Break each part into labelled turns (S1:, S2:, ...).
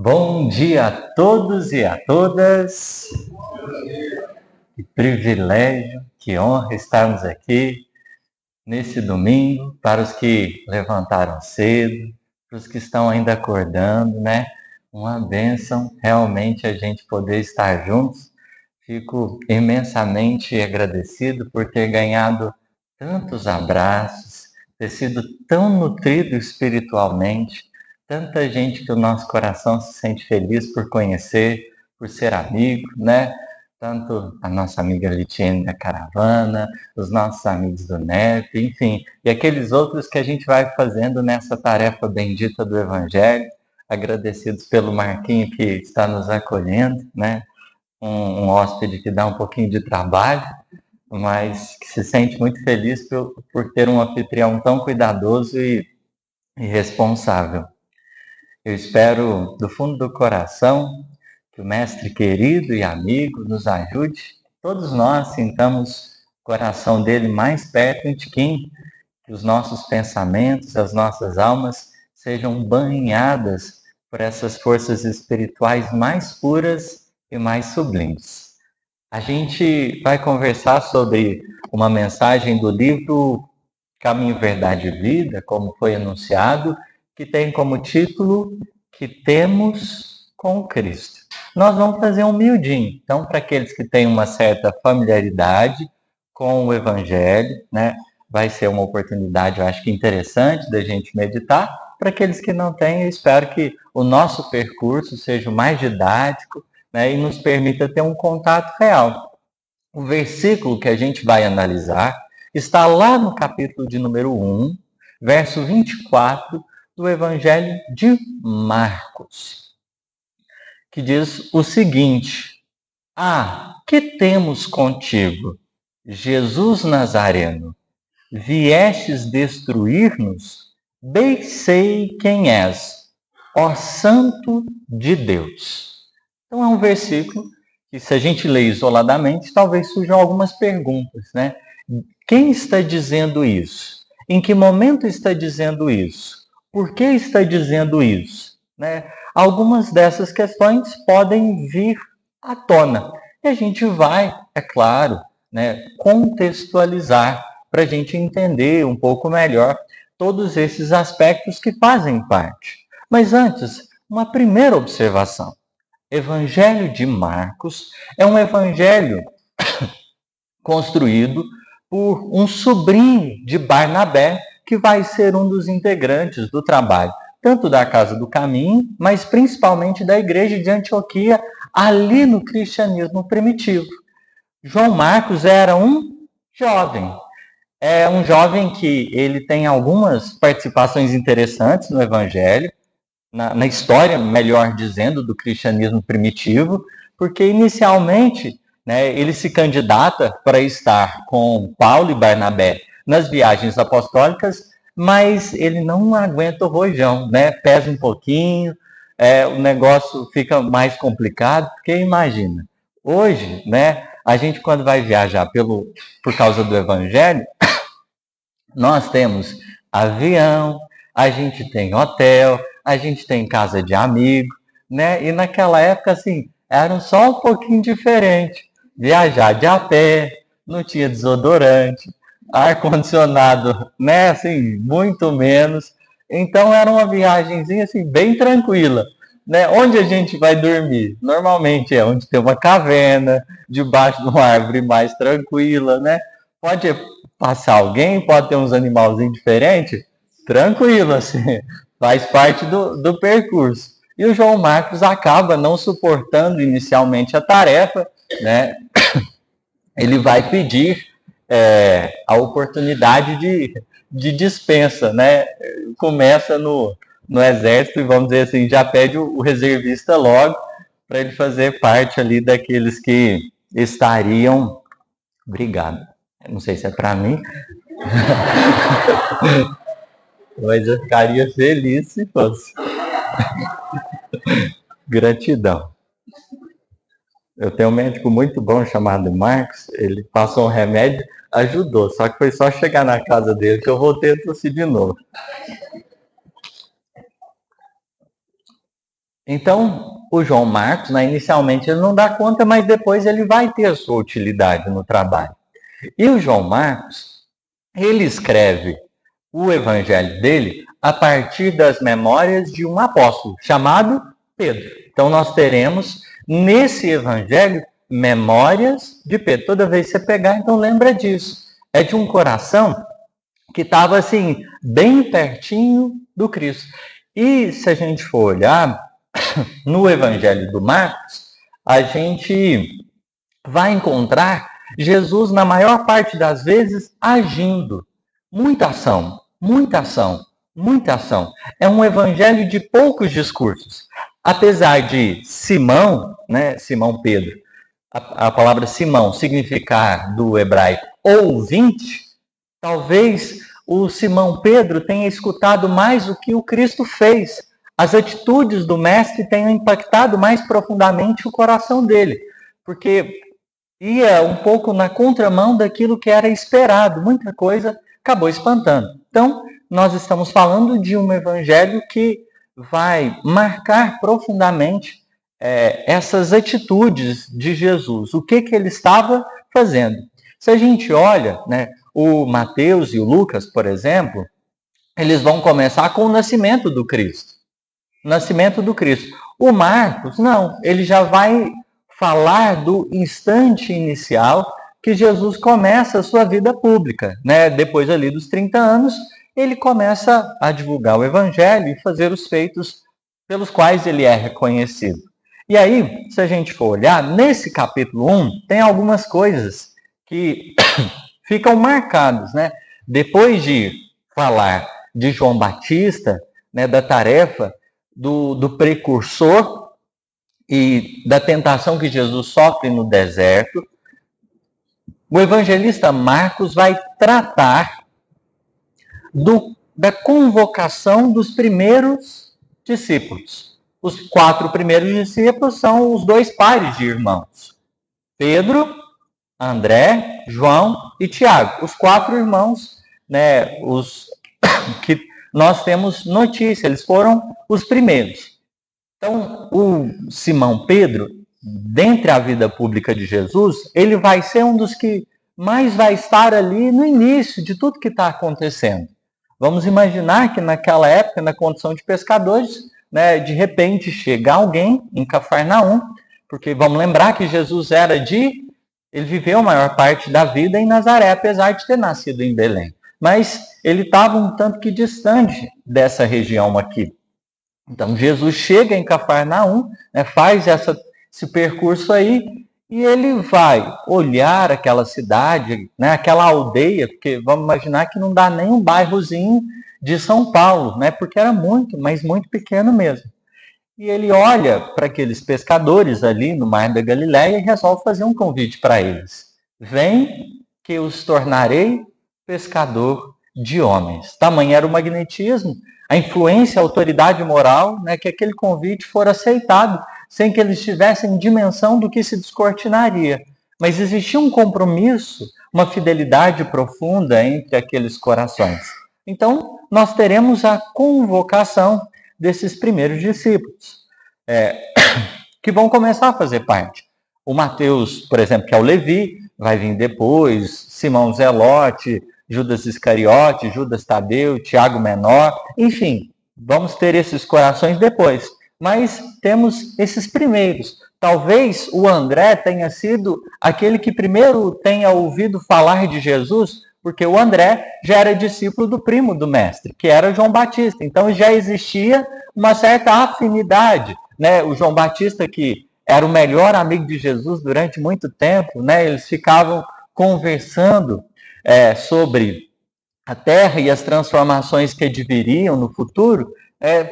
S1: Bom dia a todos e a todas. Que privilégio, que honra estarmos aqui nesse domingo, para os que levantaram cedo, para os que estão ainda acordando, né? Uma bênção realmente a gente poder estar juntos. Fico imensamente agradecido por ter ganhado tantos abraços, ter sido tão nutrido espiritualmente, tanta gente que o nosso coração se sente feliz por conhecer, por ser amigo, né? Tanto a nossa amiga Litiene da Caravana, os nossos amigos do NEP, enfim, e aqueles outros que a gente vai fazendo nessa tarefa bendita do Evangelho, agradecidos pelo Marquinho que está nos acolhendo, né? Um hóspede que dá um pouquinho de trabalho, mas que se sente muito feliz por ter um anfitrião tão cuidadoso e responsável. Eu espero do fundo do coração que o mestre querido e amigo nos ajude, todos nós sintamos o coração dele mais perto em Tiquim, que os nossos pensamentos, as nossas almas sejam banhadas por essas forças espirituais mais puras e mais sublimes. A gente vai conversar sobre uma mensagem do livro Caminho, Verdade e Vida, como foi anunciado, que tem como título Que Temos com Cristo. Nós vamos fazer um miudinho. Então, para aqueles que têm uma certa familiaridade com o Evangelho, né, vai ser uma oportunidade, eu acho que interessante da gente meditar. Para aqueles que não têm, eu espero que o nosso percurso seja mais didático, né, e nos permita ter um contato real. O versículo que a gente vai analisar está lá no capítulo de número 1, verso 24 do Evangelho de Marcos, que diz o seguinte: que temos contigo, Jesus Nazareno? Viestes destruir-nos? Bem sei quem és, ó Santo de Deus. Então é um versículo que, se a gente lê isoladamente, talvez surjam algumas perguntas, né? Quem está dizendo isso? Em que momento está dizendo isso? Por que está dizendo isso? Né? Algumas dessas questões podem vir à tona. E a gente vai, é claro, né, contextualizar para a gente entender um pouco melhor todos esses aspectos que fazem parte. Mas antes, uma primeira observação. Evangelho de Marcos é um evangelho construído por um sobrinho de Barnabé, que vai ser um dos integrantes do trabalho, tanto da Casa do Caminho, mas principalmente da Igreja de Antioquia, ali no cristianismo primitivo. João Marcos era um jovem. É um jovem que ele tem algumas participações interessantes no Evangelho, na história, melhor dizendo, do cristianismo primitivo, porque inicialmente, né, ele se candidata para estar com Paulo e Barnabé nas viagens apostólicas, mas ele não aguenta o rojão, né? Pesa um pouquinho, o negócio fica mais complicado, porque imagina, hoje, né, a gente quando vai viajar por causa do Evangelho, nós temos avião, a gente tem hotel, a gente tem casa de amigo, né? E naquela época, assim, era só um pouquinho diferente. Viajar de a pé, não tinha desodorante, ar-condicionado, né? Assim, muito menos. Então era uma viagenzinha, assim, bem tranquila. Né? Onde a gente vai dormir? Normalmente é onde tem uma caverna, debaixo de uma árvore mais tranquila, né? Pode passar alguém, pode ter uns animalzinhos diferentes, tranquilo, assim, faz parte do percurso. E o João Marcos acaba não suportando inicialmente a tarefa, né? Ele vai pedir a oportunidade de dispensa, né? Começa no exército e, vamos dizer assim, já pede o reservista logo para ele fazer parte ali daqueles que estariam. Obrigado. Não sei se é para mim, mas eu ficaria feliz se fosse. Gratidão. Eu tenho um médico muito bom chamado Marcos, ele passou um remédio, ajudou, só que foi só chegar na casa dele que eu voltei a tossir de novo. Então, o João Marcos, né, inicialmente ele não dá conta, mas depois ele vai ter a sua utilidade no trabalho. E o João Marcos, ele escreve o evangelho dele a partir das memórias de um apóstolo chamado Pedro. Então nós teremos nesse evangelho memórias de Pedro. Toda vez que você pegar, então lembra disso. É de um coração que estava assim, bem pertinho do Cristo. E se a gente for olhar no evangelho do Marcos, a gente vai encontrar Jesus, na maior parte das vezes, agindo. Muita ação, muita ação, muita ação. É um evangelho de poucos discursos. Apesar de Simão, né, Simão Pedro, a palavra Simão significar do hebraico ouvinte, talvez o Simão Pedro tenha escutado mais o que o Cristo fez. As atitudes do mestre tenham impactado mais profundamente o coração dele, porque ia um pouco na contramão daquilo que era esperado. Muita coisa acabou espantando. Então, nós estamos falando de um evangelho que vai marcar profundamente essas atitudes de Jesus. O que ele estava fazendo? Se a gente olha, né, o Mateus e o Lucas, por exemplo, eles vão começar com o nascimento do Cristo. Nascimento do Cristo. O Marcos, não, ele já vai falar do instante inicial que Jesus começa a sua vida pública, né? Depois ali dos 30 anos, ele começa a divulgar o evangelho e fazer os feitos pelos quais ele é reconhecido. E aí, se a gente for olhar, nesse capítulo 1, tem algumas coisas que ficam marcadas, né? Depois de falar de João Batista, né, da tarefa do precursor e da tentação que Jesus sofre no deserto, o evangelista Marcos vai tratar da convocação dos primeiros discípulos. Os 4 primeiros discípulos são os 2 pares de irmãos: Pedro, André, João e Tiago. Os 4 irmãos, né, os que nós temos notícia, eles foram os primeiros. Então, o Simão Pedro, dentre a vida pública de Jesus, ele vai ser um dos que mais vai estar ali no início de tudo que está acontecendo. Vamos imaginar que naquela época, na condição de pescadores, né, de repente chega alguém em Cafarnaum, porque vamos lembrar que Jesus ele viveu a maior parte da vida em Nazaré, apesar de ter nascido em Belém. Mas ele estava um tanto que distante dessa região aqui. Então, Jesus chega em Cafarnaum, né, faz esse percurso aí, e ele vai olhar aquela cidade, né, aquela aldeia, porque vamos imaginar que não dá nem um bairrozinho de São Paulo, né, porque era muito, mas muito pequeno mesmo. E ele olha para aqueles pescadores ali no Mar da Galileia e resolve fazer um convite para eles. Vem que eu os tornarei pescador de homens. Tamanho era o magnetismo, a influência, a autoridade moral, né, que aquele convite for aceitado, sem que eles tivessem dimensão do que se descortinaria. Mas existia um compromisso, uma fidelidade profunda entre aqueles corações. Então, nós teremos a convocação desses primeiros discípulos, que vão começar a fazer parte. O Mateus, por exemplo, que é o Levi, vai vir depois, Simão Zelote, Judas Iscariote, Judas Tadeu, Tiago Menor, enfim, vamos ter esses corações depois. Mas temos esses primeiros. Talvez o André tenha sido aquele que primeiro tenha ouvido falar de Jesus, porque o André já era discípulo do primo do mestre, que era João Batista. Então já existia uma certa afinidade, né? O João Batista, que era o melhor amigo de Jesus durante muito tempo, né? Eles ficavam conversando sobre a terra e as transformações que adviriam no futuro.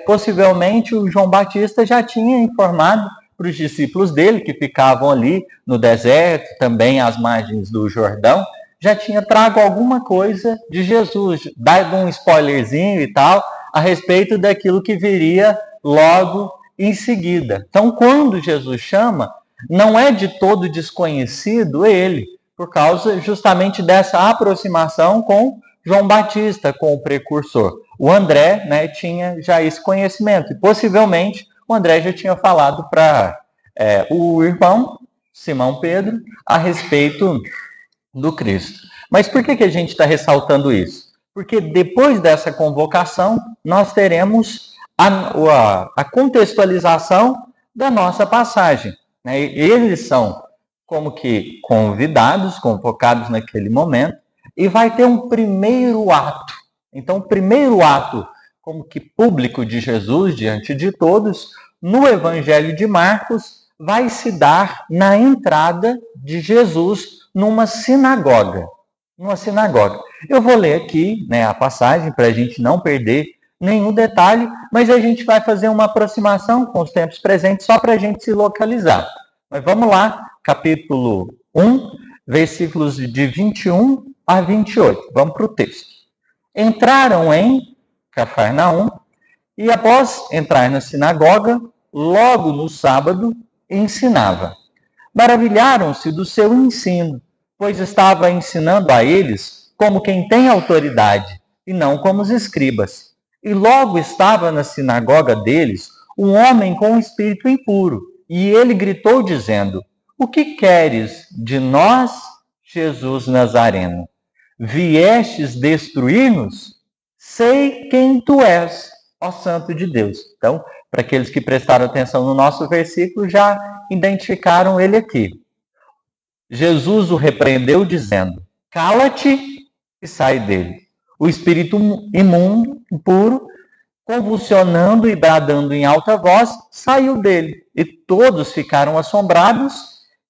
S1: Possivelmente o João Batista já tinha informado para os discípulos dele, que ficavam ali no deserto, também às margens do Jordão, já tinha trago alguma coisa de Jesus, dado um spoilerzinho e tal, a respeito daquilo que viria logo em seguida. Então, quando Jesus chama, não é de todo desconhecido ele, por causa justamente dessa aproximação com João Batista, com o precursor. O André, né, tinha já esse conhecimento, e possivelmente o André já tinha falado para o irmão Simão Pedro a respeito do Cristo. Mas por que a gente está ressaltando isso? Porque depois dessa convocação, nós teremos a contextualização da nossa passagem. Né? Eles são como que convidados, convocados naquele momento, e vai ter um primeiro ato. Então, o primeiro ato como que público de Jesus diante de todos, no Evangelho de Marcos, vai se dar na entrada de Jesus numa sinagoga. Eu vou ler aqui, né, a passagem para a gente não perder nenhum detalhe, mas a gente vai fazer uma aproximação com os tempos presentes só para a gente se localizar. Mas vamos lá, capítulo 1, versículos de 21 a 28. Vamos para o texto. Entraram em Cafarnaum e, após entrar na sinagoga, logo no sábado, ensinava. Maravilharam-se do seu ensino, pois estava ensinando a eles como quem tem autoridade, e não como os escribas. E logo estava na sinagoga deles um homem com um espírito impuro, e ele gritou dizendo: O que queres de nós, Jesus Nazareno? Viestes destruir-nos? Sei quem tu és, ó Santo de Deus. Então, para aqueles que prestaram atenção no nosso versículo, já identificaram ele aqui. Jesus o repreendeu dizendo: Cala-te e sai dele. O espírito imundo, impuro, convulsionando e bradando em alta voz, saiu dele. E todos ficaram assombrados,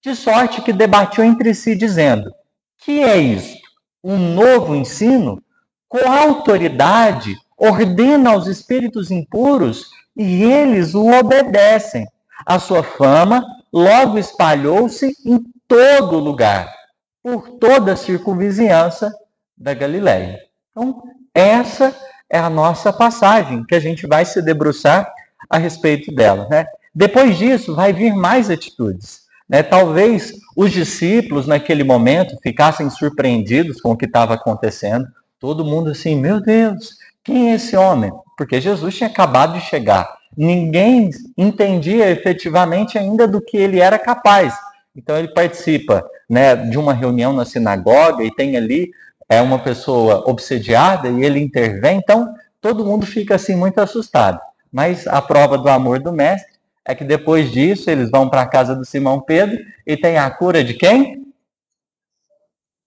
S1: de sorte que debatiam entre si, dizendo: Que é isto? Um novo ensino? Com autoridade, ordena aos espíritos impuros e eles o obedecem. A sua fama logo espalhou-se em todo lugar, por toda a circunvizinhança da Galileia. Então, essa é a nossa passagem, que a gente vai se debruçar a respeito dela. Né? Depois disso, vai vir mais atitudes. Né? Talvez os discípulos, naquele momento, ficassem surpreendidos com o que estava acontecendo. Todo mundo assim, meu Deus, quem é esse homem? Porque Jesus tinha acabado de chegar. Ninguém entendia efetivamente ainda do que ele era capaz. Então ele participa, né, de uma reunião na sinagoga e tem ali uma pessoa obsediada e ele intervém. Então todo mundo fica assim muito assustado. Mas a prova do amor do mestre é que depois disso eles vão para a casa do Simão Pedro e tem a cura de quem?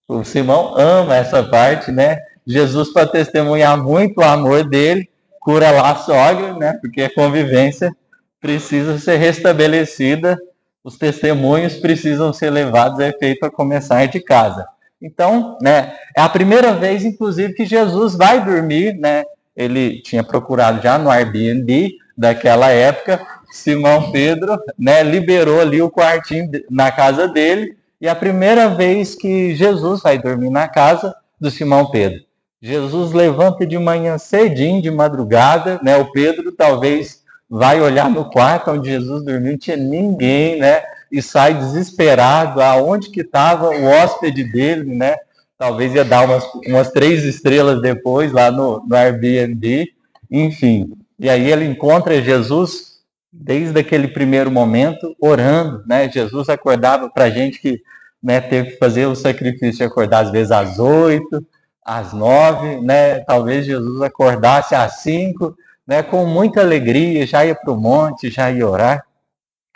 S1: O Simão ama essa parte, né? Jesus, para testemunhar muito o amor dele, cura lá a sogra, né? Porque a convivência precisa ser restabelecida, os testemunhos precisam ser levados a efeito a começar de casa. Então, né, é a primeira vez, inclusive, que Jesus vai dormir, né? Ele tinha procurado já no Airbnb daquela época, Simão Pedro, né, liberou ali o quartinho na casa dele, e é a primeira vez que Jesus vai dormir na casa do Simão Pedro. Jesus levanta de manhã cedinho, de madrugada, né? O Pedro talvez vai olhar no quarto onde Jesus dormiu, não tinha ninguém, né? E sai desesperado, aonde que estava o hóspede dele, né? Talvez ia dar umas 3 estrelas depois lá no Airbnb, enfim. E aí ele encontra Jesus desde aquele primeiro momento orando, né? Jesus acordava para a gente que, né, teve que fazer o sacrifício de acordar às vezes às 8, às 9, né? Talvez Jesus acordasse às 5, né? Com muita alegria, já ia para o monte, já ia orar.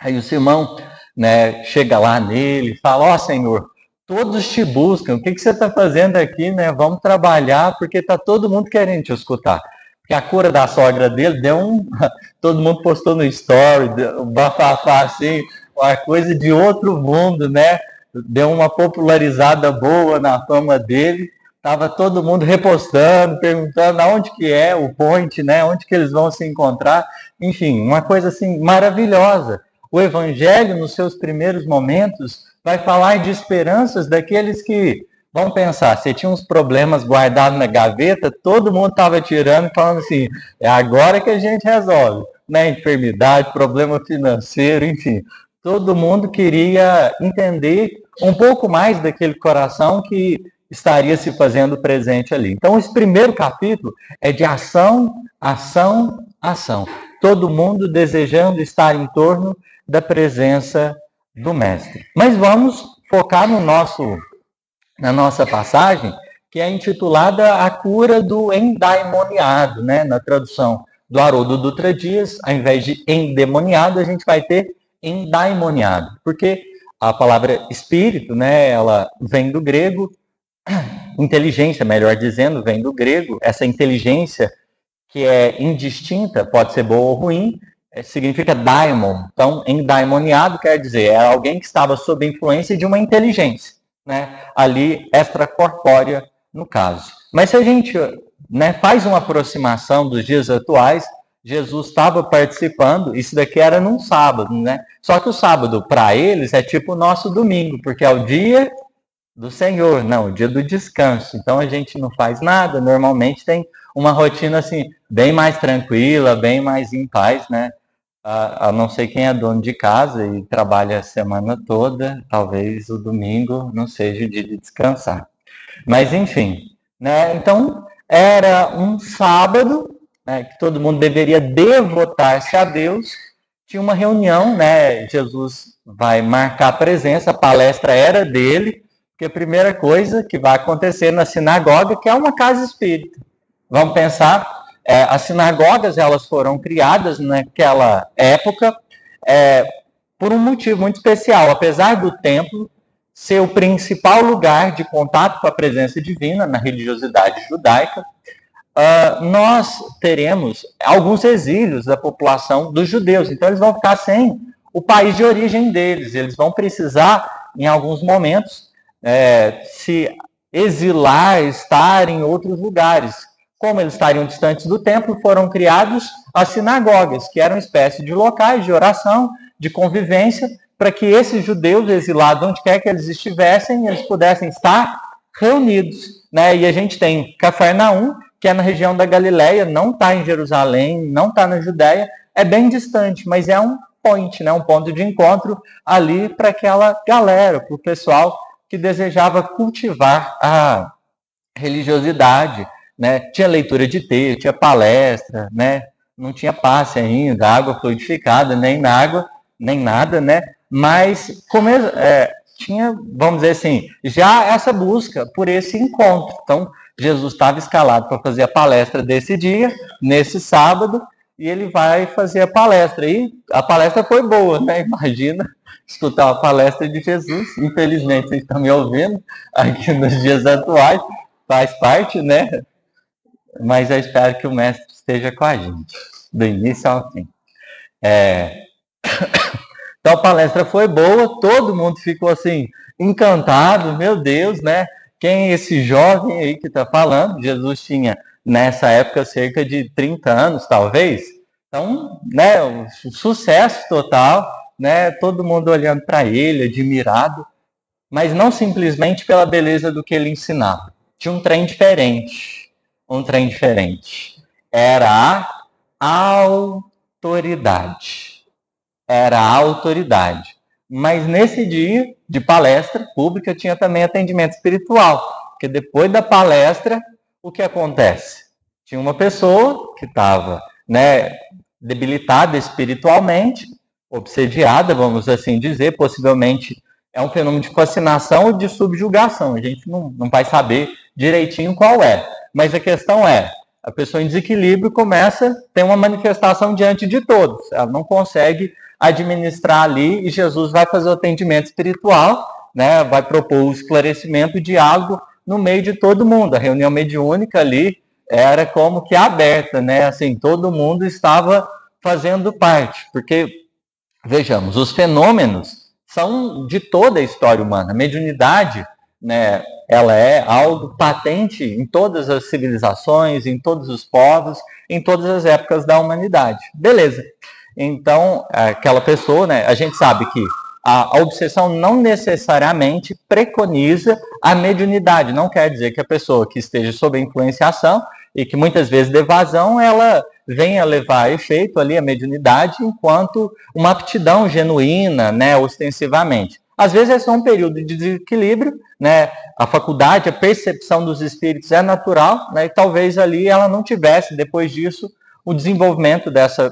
S1: Aí o Simão, né, chega lá nele e fala: ó, Senhor, todos te buscam, o que você está fazendo aqui, né? Vamos trabalhar, porque está todo mundo querendo te escutar. Porque a cura da sogra dele deu todo mundo postou no story, um bafafá assim, uma coisa de outro mundo, né? Deu uma popularizada boa na fama dele. Tava todo mundo repostando, perguntando aonde que é o point, né? Onde que eles vão se encontrar. Enfim, uma coisa assim maravilhosa. O Evangelho, nos seus primeiros momentos, vai falar de esperanças daqueles que vão pensar, se tinha uns problemas guardados na gaveta, todo mundo estava tirando, falando assim, é agora que a gente resolve. Né? Enfermidade, problema financeiro, enfim. Todo mundo queria entender um pouco mais daquele coração que estaria se fazendo presente ali. Então, esse primeiro capítulo é de ação, ação, ação. todo mundo desejando estar em torno da presença do Mestre. Mas vamos focar na nossa passagem, que é intitulada A Cura do Endaimoniado, né? Na tradução do Haroldo Dutra Dias, ao invés de endemoniado, a gente vai ter endaimoniado, porque a palavra espírito, né, ela vem do grego, inteligência, melhor dizendo, vem do grego, essa inteligência que é indistinta, pode ser boa ou ruim, significa daimon. Então, endaimoniado quer dizer, é alguém que estava sob influência de uma inteligência, né, ali extracorpórea, no caso. Mas se a gente, né, faz uma aproximação dos dias atuais, Jesus estava participando, isso daqui era num sábado, né? Só que o sábado, para eles, é tipo o nosso domingo, porque é o dia do Senhor, não, o dia do descanso. Então a gente não faz nada, normalmente tem uma rotina assim, bem mais tranquila, bem mais em paz, né? A não ser quem é dono de casa e trabalha a semana toda, talvez o domingo não seja o dia de descansar. Mas enfim, né? Então era um sábado, né, que todo mundo deveria devotar-se a Deus. Tinha uma reunião, né? Jesus vai marcar a presença, a palestra era dele, porque a primeira coisa que vai acontecer na sinagoga, que é uma casa espírita. Vamos pensar, as sinagogas elas foram criadas naquela época por um motivo muito especial. Apesar do templo ser o principal lugar de contato com a presença divina na religiosidade judaica, nós teremos alguns exílios da população dos judeus. Então, eles vão ficar sem o país de origem deles. Eles vão precisar, em alguns momentos, se exilar, estar em outros lugares. Como eles estariam distantes do templo, foram criados as sinagogas, que eram uma espécie de locais de oração, de convivência, para que esses judeus exilados, onde quer que eles estivessem, eles pudessem estar reunidos, né? E a gente tem Cafarnaum, que é na região da Galileia, não está em Jerusalém, não está na Judéia, é bem distante, mas é um point, né? Um ponto de encontro ali para aquela galera, para o pessoal que desejava cultivar a religiosidade, né? Tinha leitura de texto, tinha palestra, né? Não tinha passe ainda, água fluidificada, nem água, nem nada, né? Mas tinha, vamos dizer assim, já essa busca por esse encontro. Então, Jesus estava escalado para fazer a palestra desse dia, nesse sábado, e ele vai fazer a palestra. E a palestra foi boa, né? Imagina escutar a palestra de Jesus. Infelizmente, vocês estão me ouvindo aqui nos dias atuais, faz parte, né? Mas eu espero que o Mestre esteja com a gente, do início ao fim. Então a palestra foi boa, todo mundo ficou assim, encantado, meu Deus, né? Quem é esse jovem aí que está falando? Jesus tinha, nessa época, cerca de 30 anos, talvez. Então, né, um sucesso total, né? Todo mundo olhando para ele, admirado, mas não simplesmente pela beleza do que ele ensinava. Tinha um trem diferente. Era a autoridade. Mas nesse dia de palestra pública tinha também atendimento espiritual, porque depois da palestra, o que acontece? Tinha uma pessoa que estava, né, debilitada espiritualmente, obsediada, vamos assim dizer, possivelmente é um fenômeno de fascinação ou de subjugação, a gente não vai saber direitinho qual é, mas a questão é, a pessoa em desequilíbrio começa a ter uma manifestação diante de todos, ela não consegue administrar ali e Jesus vai fazer o atendimento espiritual, né? Vai propor o esclarecimento de algo no meio de todo mundo. A reunião mediúnica ali era como que aberta, né? Assim, todo mundo estava fazendo parte, porque, vejamos, os fenômenos são de toda a história humana. A mediunidade, né, ela é algo patente em todas as civilizações, em todos os povos, em todas as épocas da humanidade. Beleza. Então, aquela pessoa, né, a gente sabe que a obsessão não necessariamente preconiza a mediunidade. Não quer dizer que a pessoa que esteja sob a influenciação e que muitas vezes dê vazão, ela venha levar a efeito ali a mediunidade enquanto uma aptidão genuína, né, ostensivamente. Às vezes é só um período de desequilíbrio, né, a faculdade, a percepção dos espíritos é natural, né, e talvez ali ela não tivesse, depois disso, o desenvolvimento dessa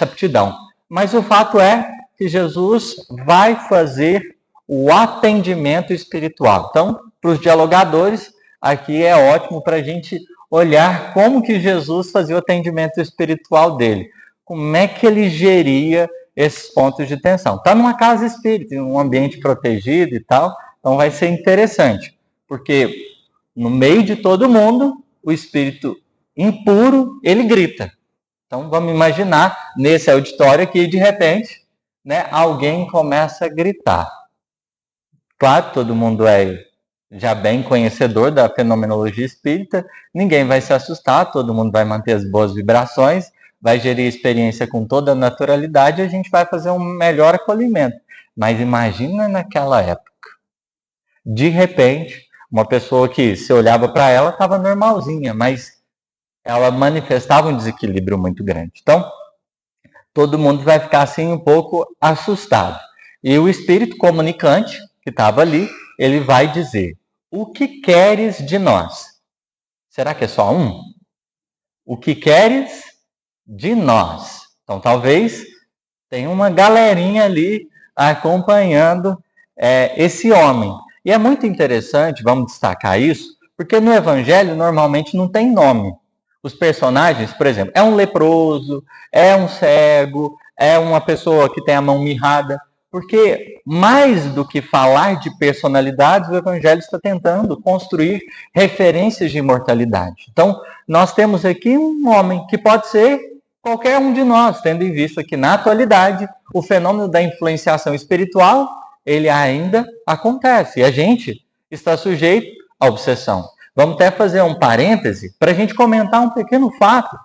S1: aptidão. Mas o fato é que Jesus vai fazer o atendimento espiritual. Então, para os dialogadores, aqui é ótimo para a gente olhar como que Jesus fazia o atendimento espiritual dele. Como é que ele geria esses pontos de tensão. Está numa casa espírita, em um ambiente protegido e tal, então vai ser interessante. Porque no meio de todo mundo, o espírito impuro, ele grita. Então vamos imaginar, nesse auditório aqui, de repente, né, alguém começa a gritar. Claro, todo mundo é já bem conhecedor da fenomenologia espírita, ninguém vai se assustar, todo mundo vai manter as boas vibrações, vai gerir a experiência com toda a naturalidade e a gente vai fazer um melhor acolhimento. Mas imagina naquela época. De repente, uma pessoa que se olhava para ela estava normalzinha, mas ela manifestava um desequilíbrio muito grande. Então, todo mundo vai ficar assim um pouco assustado. E o espírito comunicante, que estava ali, ele vai dizer: o que queres de nós? Será que é só um? O que queres de nós? Então, talvez tenha uma galerinha ali acompanhando esse homem. E é muito interessante, vamos destacar isso, porque no Evangelho normalmente não tem nome. Os personagens, por exemplo, é um leproso, é um cego, é uma pessoa que tem a mão mirrada, porque mais do que falar de personalidades, o Evangelho está tentando construir referências de imortalidade. Então, nós temos aqui um homem que pode ser qualquer um de nós, tendo em vista que na atualidade o fenômeno da influenciação espiritual, ele ainda acontece, e a gente está sujeito à obsessão. Vamos até fazer um parêntese para a gente comentar um pequeno fato.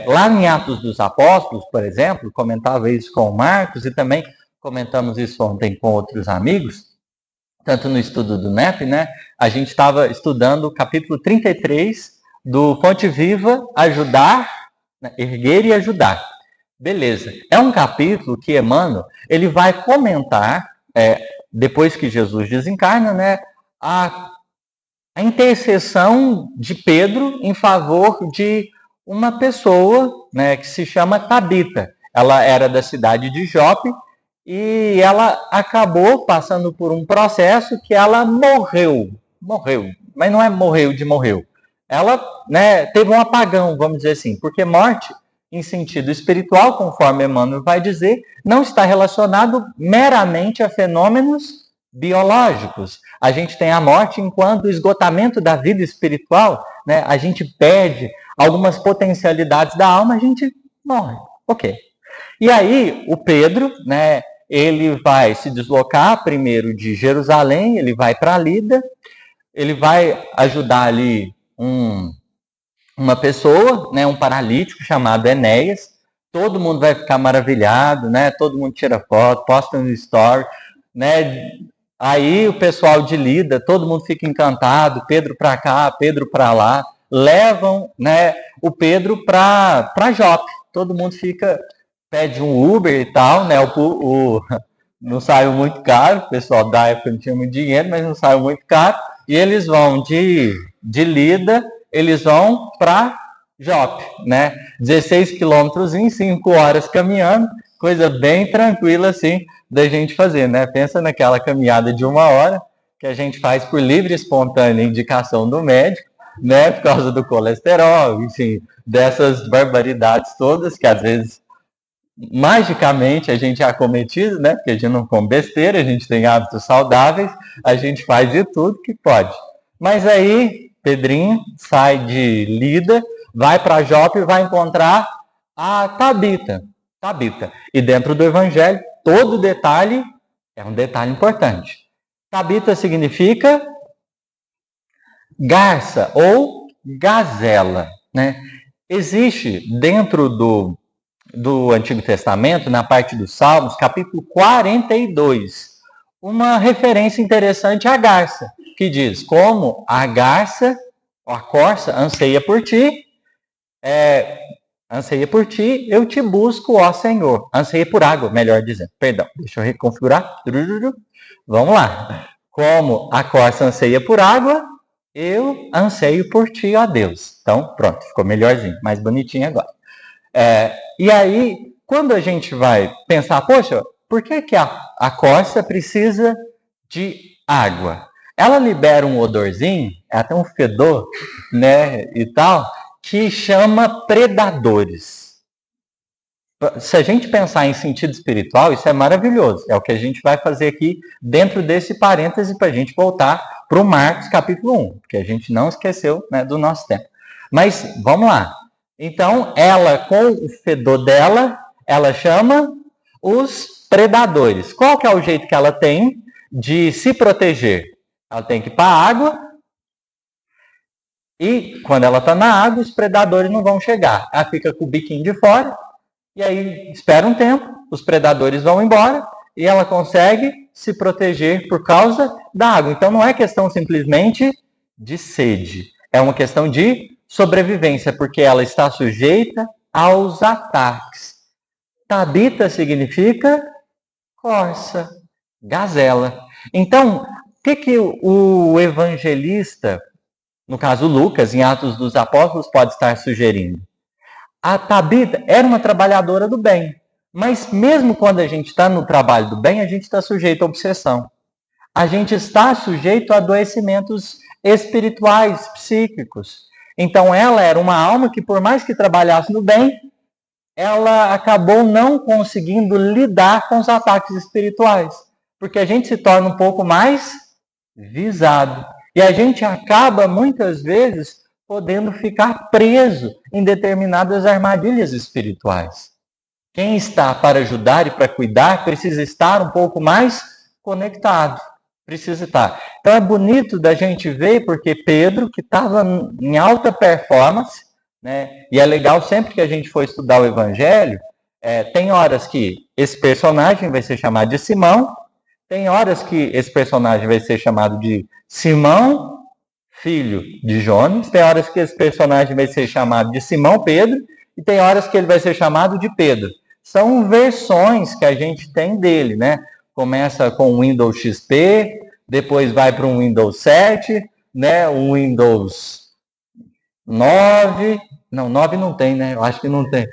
S1: Lá em Atos dos Apóstolos, por exemplo, comentava isso com o Marcos e também comentamos isso ontem com outros amigos, tanto no estudo do NEP, né? A gente estava estudando o capítulo 33 do Fonte Viva, Ajudar, né? Erguer e Ajudar. Beleza. É um capítulo que Emmanuel, ele vai comentar, depois que Jesus desencarna, né? A intercessão de Pedro em favor de uma pessoa, né, que se chama Tabita. Ela era da cidade de Jope e ela acabou passando por um processo que ela morreu, mas não é morreu. Ela, né, teve um apagão, vamos dizer assim, porque morte, em sentido espiritual, conforme Emmanuel vai dizer, não está relacionado meramente a fenômenos biológicos. A gente tem a morte enquanto esgotamento da vida espiritual, né? A gente perde algumas potencialidades da alma, a gente morre. Ok. E aí, o Pedro, né, ele vai se deslocar primeiro de Jerusalém, ele vai para Lida, ele vai ajudar ali uma pessoa, né, um paralítico chamado Enéas. Todo mundo vai ficar maravilhado, né? Todo mundo tira foto, posta no story, né? Aí o pessoal de Lida, todo mundo fica encantado, Pedro para cá, Pedro para lá, levam, né, o Pedro para Jope. Todo mundo pede um Uber e tal, né? Não saiu muito caro, o pessoal da época não tinha muito dinheiro, mas não saiu muito caro. E eles vão de Lida, eles vão para Jope, né? 16 quilômetros em 5 horas caminhando, coisa bem tranquila assim da gente fazer, né? Pensa naquela caminhada de 1 hora que a gente faz por livre e espontânea indicação do médico, né? Por causa do colesterol, enfim, dessas barbaridades todas que às vezes magicamente a gente é acometido, né? Porque a gente não come besteira, a gente tem hábitos saudáveis, a gente faz de tudo que pode. Mas aí, Pedrinho sai de Lida, vai para Jope e vai encontrar a Tabita. E dentro do Evangelho, todo detalhe é um detalhe importante. Tabita significa garça ou gazela, né? Existe dentro do Antigo Testamento, na parte dos Salmos, capítulo 42, uma referência interessante à garça, que diz: como a garça, a corça, anseia por ti, eu te busco, ó Senhor. Anseia por água, melhor dizendo. Perdão, deixa eu reconfigurar. Vamos lá. Como a corça anseia por água, eu anseio por ti, ó Deus. Então, pronto, ficou melhorzinho, mais bonitinho agora. E aí, quando a gente vai pensar, poxa, por que a corça precisa de água? Ela libera um odorzinho, até um fedor, né, e tal, que chama predadores. Se a gente pensar em sentido espiritual, isso é maravilhoso. É o que a gente vai fazer aqui dentro desse parêntese para a gente voltar para o Marcos capítulo 1, porque a gente não esqueceu, né, do nosso tempo. Mas vamos lá. Então, ela, com o fedor dela, ela chama os predadores. Qual que é o jeito que ela tem de se proteger? Ela tem que ir para a água, e quando ela está na água, os predadores não vão chegar. Ela fica com o biquinho de fora, e aí espera um tempo, os predadores vão embora, e ela consegue se proteger por causa da água. Então não é questão simplesmente de sede, é uma questão de sobrevivência, porque ela está sujeita aos ataques. Tabita significa corça, gazela. Então, o que o evangelista, no caso Lucas, em Atos dos Apóstolos, pode estar sugerindo? A Tabita era uma trabalhadora do bem, mas mesmo quando a gente está no trabalho do bem, a gente está sujeito à obsessão. A gente está sujeito a adoecimentos espirituais, psíquicos. Então ela era uma alma que, por mais que trabalhasse no bem, ela acabou não conseguindo lidar com os ataques espirituais, porque a gente se torna um pouco mais visado. E a gente acaba, muitas vezes, podendo ficar preso em determinadas armadilhas espirituais. Quem está para ajudar e para cuidar precisa estar um pouco mais conectado. Precisa estar. Então é bonito da gente ver, porque Pedro, que estava em alta performance, né? E é legal sempre que a gente for estudar o Evangelho, tem horas que esse personagem vai ser chamado de Simão, tem horas que esse personagem vai ser chamado de Simão, filho de Jonas, tem horas que esse personagem vai ser chamado de Simão Pedro, e tem horas que ele vai ser chamado de Pedro. São versões que a gente tem dele, né? Começa com o Windows XP, depois vai para um Windows 7, né? Um Windows 9, não, 9 não tem, né? Eu acho que não tem.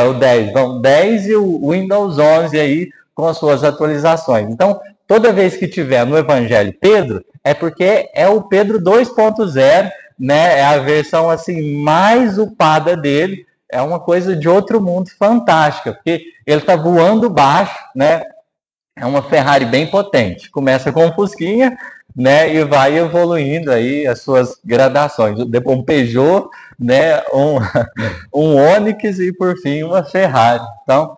S1: O 10, vão 10 e o Windows 11 aí com as suas atualizações. Então, toda vez que tiver no Evangelho Pedro, é porque é o Pedro 2.0, né? É a versão assim mais upada dele. É uma coisa de outro mundo fantástica, porque ele está voando baixo, né? É uma Ferrari bem potente. Começa com um Fusquinha, né? E vai evoluindo aí as suas gradações. Depois um Peugeot, né? Um Onix e por fim uma Ferrari. Então,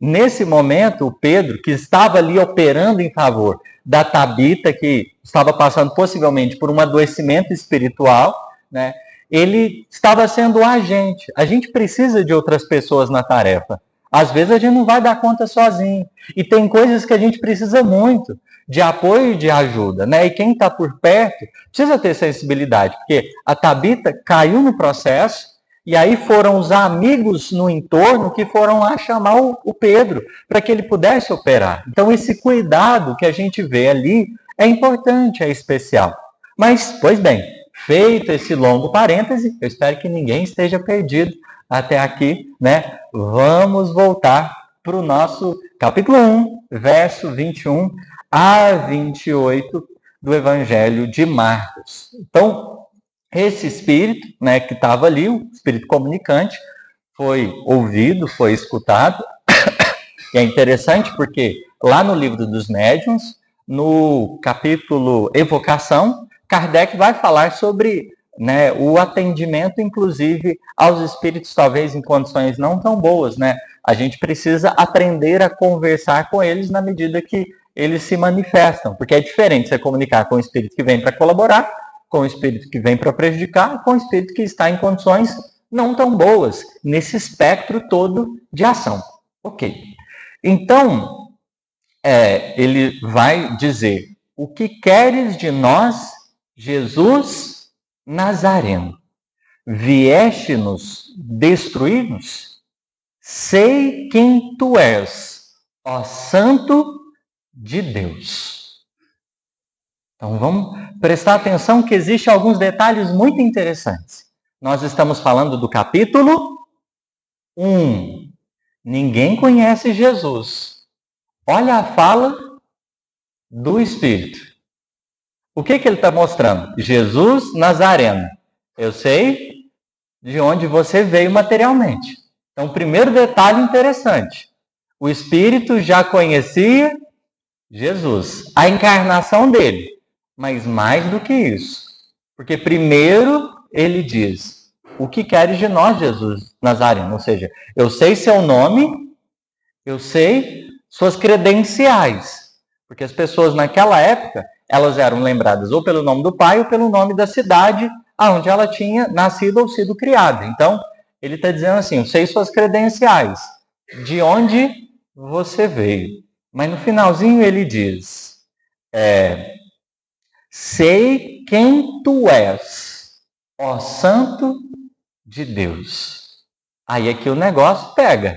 S1: nesse momento, o Pedro, que estava ali operando em favor da Tabita, que estava passando possivelmente por um adoecimento espiritual, né? Ele estava sendo o agente. A gente precisa de outras pessoas na tarefa. Às vezes a gente não vai dar conta sozinho. E tem coisas que a gente precisa muito de apoio e de ajuda, né? E quem está por perto precisa ter sensibilidade, porque a Tabita caiu no processo, e aí foram os amigos no entorno que foram lá chamar o Pedro para que ele pudesse operar. Então esse cuidado que a gente vê ali é importante, é especial. Mas, pois bem, feito esse longo parêntese, eu espero que ninguém esteja perdido até aqui, né? Vamos voltar para o nosso capítulo 1, verso 21 a 28 do Evangelho de Marcos. Então, esse espírito, né, que estava ali, o espírito comunicante, foi ouvido, foi escutado. E é interessante porque lá no livro dos médiuns, no capítulo Evocação, Kardec vai falar sobre, né, o atendimento, inclusive, aos espíritos, talvez em condições não tão boas, né? A gente precisa aprender a conversar com eles na medida que eles se manifestam, porque é diferente você comunicar com o espírito que vem para colaborar, com o espírito que vem para prejudicar, com o espírito que está em condições não tão boas, nesse espectro todo de ação. Ok. Então, ele vai dizer: o que queres de nós, Jesus Nazareno? Vieste-nos destruir-nos? Sei quem tu és, ó Santo de Deus. Então prestar atenção que existem alguns detalhes muito interessantes. Nós estamos falando do capítulo 1. Ninguém conhece Jesus. Olha a fala do Espírito. O que ele está mostrando? Jesus Nazareno. Eu sei de onde você veio materialmente. Então, o primeiro detalhe interessante. O Espírito já conhecia Jesus, a encarnação dele. Mas mais do que isso. Porque primeiro ele diz, o que queres de nós, Jesus Nazareno? Ou seja, eu sei seu nome, eu sei suas credenciais. Porque as pessoas naquela época, elas eram lembradas ou pelo nome do pai ou pelo nome da cidade onde ela tinha nascido ou sido criada. Então, ele está dizendo assim, eu sei suas credenciais, de onde você veio. Mas no finalzinho ele diz, sei quem tu és, ó Santo de Deus. Aí é que o negócio pega.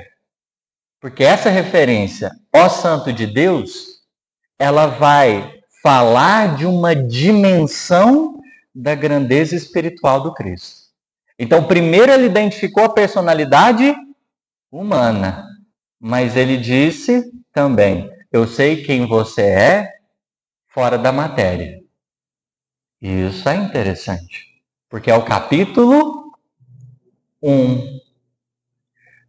S1: Porque essa referência, ó Santo de Deus, ela vai falar de uma dimensão da grandeza espiritual do Cristo. Então, primeiro ele identificou a personalidade humana, mas ele disse também, eu sei quem você é fora da matéria. Isso é interessante, porque é o capítulo 1.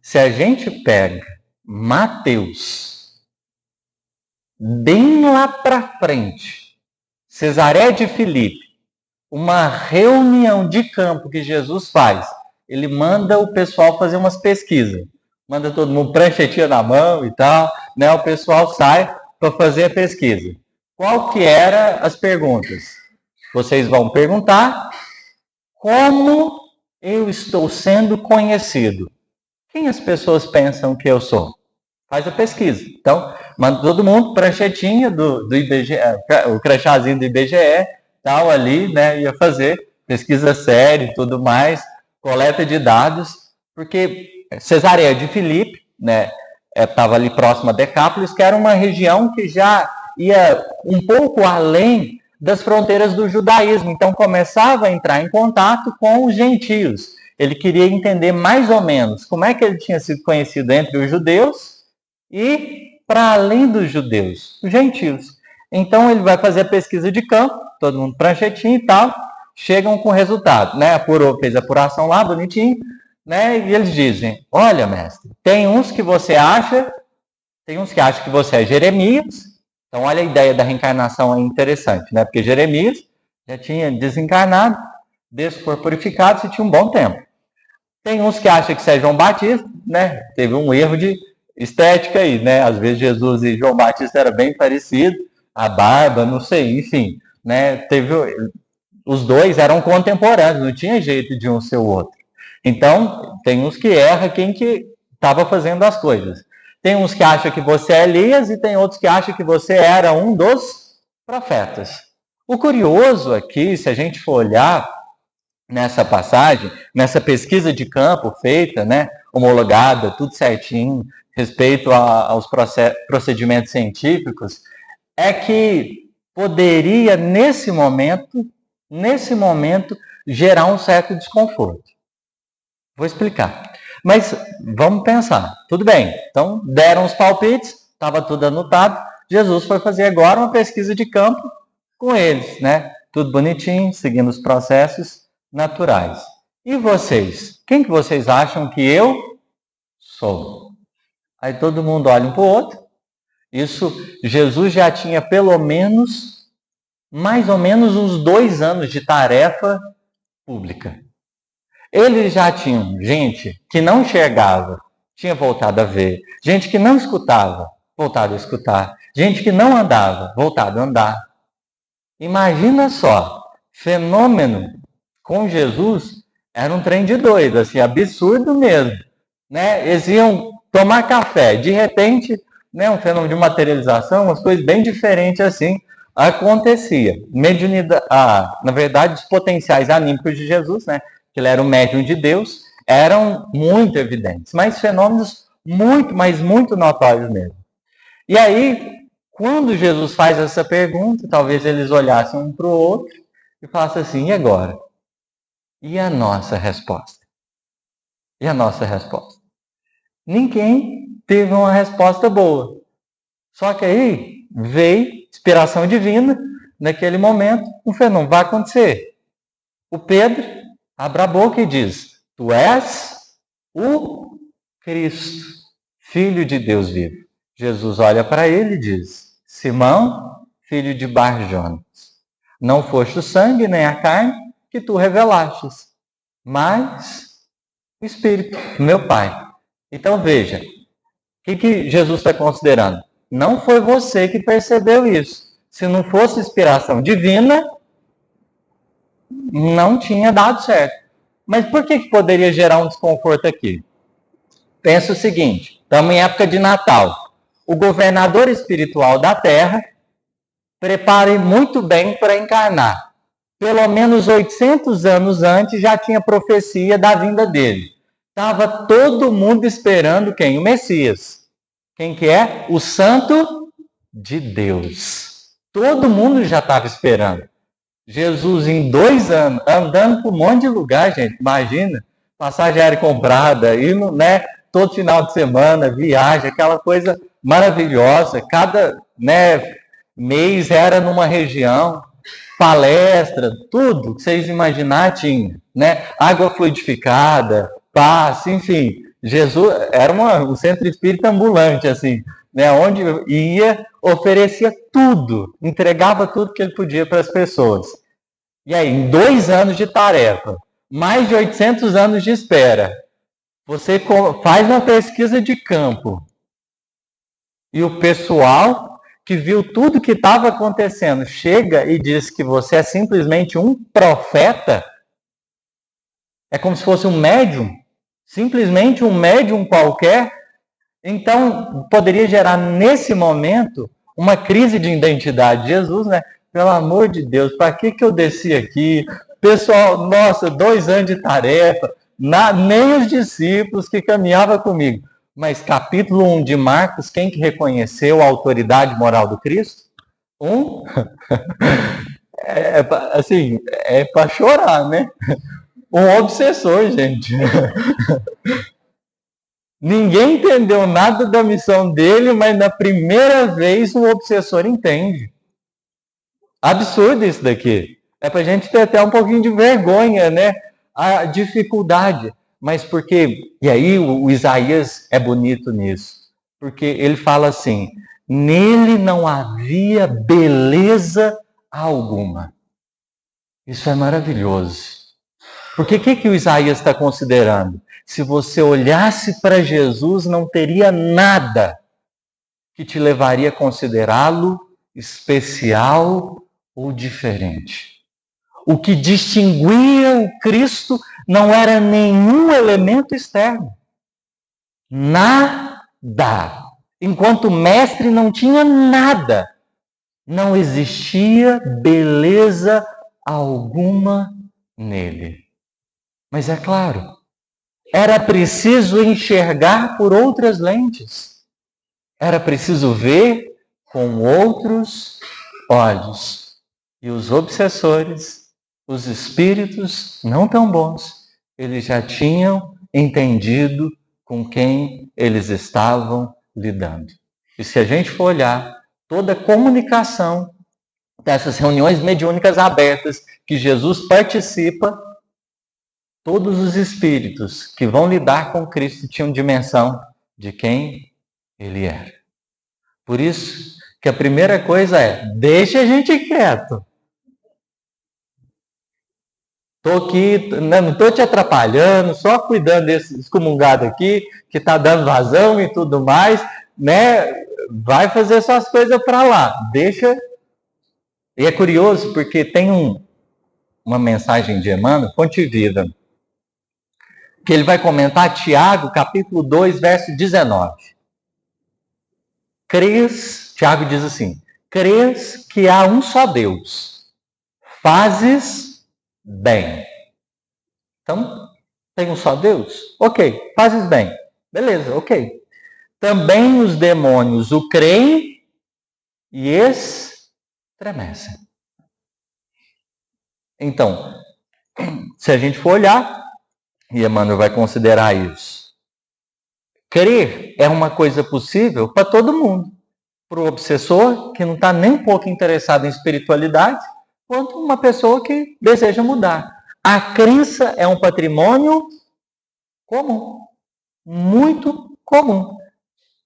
S1: Se a gente pega Mateus, bem lá para frente, Cesareia de Filipe, uma reunião de campo que Jesus faz, ele manda o pessoal fazer umas pesquisas, manda todo mundo pranchetinha na mão e tal, né? O pessoal sai para fazer a pesquisa. Qual que era as perguntas? Vocês vão perguntar como eu estou sendo conhecido. Quem as pessoas pensam que eu sou? Faz a pesquisa. Então, manda todo mundo pranchetinha do IBGE, o crachazinho do IBGE, tal ali, né? Ia fazer pesquisa séria e tudo mais, coleta de dados, porque Cesareia de Filipe, né? Estava ali próximo a Decápolis, que era uma região que já ia um pouco além das fronteiras do judaísmo. Então, começava a entrar em contato com os gentios. Ele queria entender mais ou menos como é que ele tinha sido conhecido entre os judeus e para além dos judeus, os gentios. Então, ele vai fazer a pesquisa de campo, todo mundo pranchetinho e tal, chegam com o resultado, né? Fez a apuração lá, bonitinho, né? E eles dizem, olha, mestre, tem uns que acham que você é Jeremias. Então, olha a ideia da reencarnação, é interessante, né? Porque Jeremias já tinha desencarnado, descorporificado, se tinha um bom tempo. Tem uns que acham que você é João Batista, né? Teve um erro de estética aí, né? Às vezes Jesus e João Batista era bem parecido, a barba, não sei, enfim, né? Os dois eram contemporâneos, não tinha jeito de um ser o outro. Então, tem uns que erram quem que estava fazendo as coisas. Tem uns que acham que você é Elias e tem outros que acham que você era um dos profetas. O curioso aqui, se a gente for olhar nessa passagem, nessa pesquisa de campo feita, né, homologada, tudo certinho, respeito aos procedimentos científicos, é que poderia, nesse momento, gerar um certo desconforto. Vou explicar. Mas vamos pensar. Tudo bem. Então, deram os palpites, estava tudo anotado. Jesus foi fazer agora uma pesquisa de campo com eles, né? Tudo bonitinho, seguindo os processos naturais. E vocês? Quem que vocês acham que eu sou? Aí todo mundo olha um para o outro. Isso, Jesus já tinha mais ou menos uns 2 anos de tarefa pública. Eles já tinham gente que não enxergava, tinha voltado a ver. Gente que não escutava, voltado a escutar. Gente que não andava, voltado a andar. Imagina só, fenômeno com Jesus era um trem de doido, assim, absurdo mesmo. Né? Eles iam tomar café, de repente, né, um fenômeno de materialização, umas coisas bem diferentes assim, acontecia. Na verdade, os potenciais anímicos de Jesus, né? Que ele era o médium de Deus, eram muito evidentes, mas fenômenos muito notórios mesmo. E aí, quando Jesus faz essa pergunta, talvez eles olhassem um para o outro e falasse assim: e agora? E a nossa resposta? E a nossa resposta? Ninguém teve uma resposta boa. Só que aí veio inspiração divina, naquele momento, um fenômeno vai acontecer. O Pedro abre a boca e diz: tu és o Cristo, Filho de Deus vivo. Jesus olha para ele e diz: Simão, filho de Bar-Jonas, não foste o sangue nem a carne que tu revelastes, mas o Espírito, meu Pai. Então veja, o que Jesus está considerando? Não foi você que percebeu isso. Se não fosse inspiração divina, não tinha dado certo. Mas por que poderia gerar um desconforto aqui? Pensa o seguinte, estamos em época de Natal. O governador espiritual da Terra prepare muito bem para encarnar. Pelo menos 800 anos antes já tinha profecia da vinda dele. Estava todo mundo esperando quem? O Messias. Quem que é? O Santo de Deus. Todo mundo já estava esperando. Jesus, em 2 anos, andando por um monte de lugar, gente, imagina, passagem aérea comprada, indo, né, todo final de semana, viagem, aquela coisa maravilhosa, cada, né, mês era numa região, palestra, tudo que vocês imaginar tinha, né, água fluidificada, passe, enfim, Jesus era um centro espírita ambulante, assim, né, onde ia, oferecia tudo, entregava tudo que ele podia para as pessoas. E aí, em 2 anos de tarefa, mais de 800 anos de espera, você faz uma pesquisa de campo e o pessoal que viu tudo que estava acontecendo chega e diz que você é simplesmente um profeta, é como se fosse um médium, simplesmente um médium qualquer. Então, poderia gerar nesse momento uma crise de identidade. Jesus, né? Pelo amor de Deus, para que eu desci aqui? Pessoal, nossa, 2 anos de tarefa, nem os discípulos que caminhavam comigo. Mas capítulo 1 de Marcos, quem que reconheceu a autoridade moral do Cristo? Assim, é para chorar, né? Um obsessor, gente. Ninguém entendeu nada da missão dele, mas na primeira vez um obsessor entende. Absurdo isso daqui. É para a gente ter até um pouquinho de vergonha, né? A dificuldade. Mas porque, e aí o Isaías é bonito nisso, porque ele fala assim, nele não havia beleza alguma. Isso é maravilhoso. Porque o que o Isaías está considerando? Se você olhasse para Jesus, não teria nada que te levaria a considerá-lo especial ou diferente. O que distinguia o Cristo não era nenhum elemento externo. Nada. Enquanto mestre não tinha nada. Não existia beleza alguma nele. Mas é claro, era preciso enxergar por outras lentes. Era preciso ver com outros olhos. E os obsessores, os espíritos não tão bons, eles já tinham entendido com quem eles estavam lidando. E se a gente for olhar toda a comunicação dessas reuniões mediúnicas abertas que Jesus participa, todos os espíritos que vão lidar com Cristo tinham dimensão de quem ele era. Por isso que a primeira coisa é, deixa a gente quieto. Estou aqui, não estou te atrapalhando, só cuidando desse excomungado aqui, que está dando vazão e tudo mais, né? Vai fazer suas coisas para lá, deixa. E é curioso porque tem uma mensagem de Emmanuel, Fonte Viva, que ele vai comentar Tiago, capítulo 2, verso 19. Tiago diz assim, crês que há um só Deus, fazes bem. Então, tem um só Deus? Ok, fazes bem. Beleza, ok. Também os demônios o creem e estremecem. Então, se a gente for olhar, e Emmanuel vai considerar isso, crer é uma coisa possível para todo mundo. Para o obsessor, que não está nem um pouco interessado em espiritualidade, quanto uma pessoa que deseja mudar. A crença é um patrimônio comum, muito comum.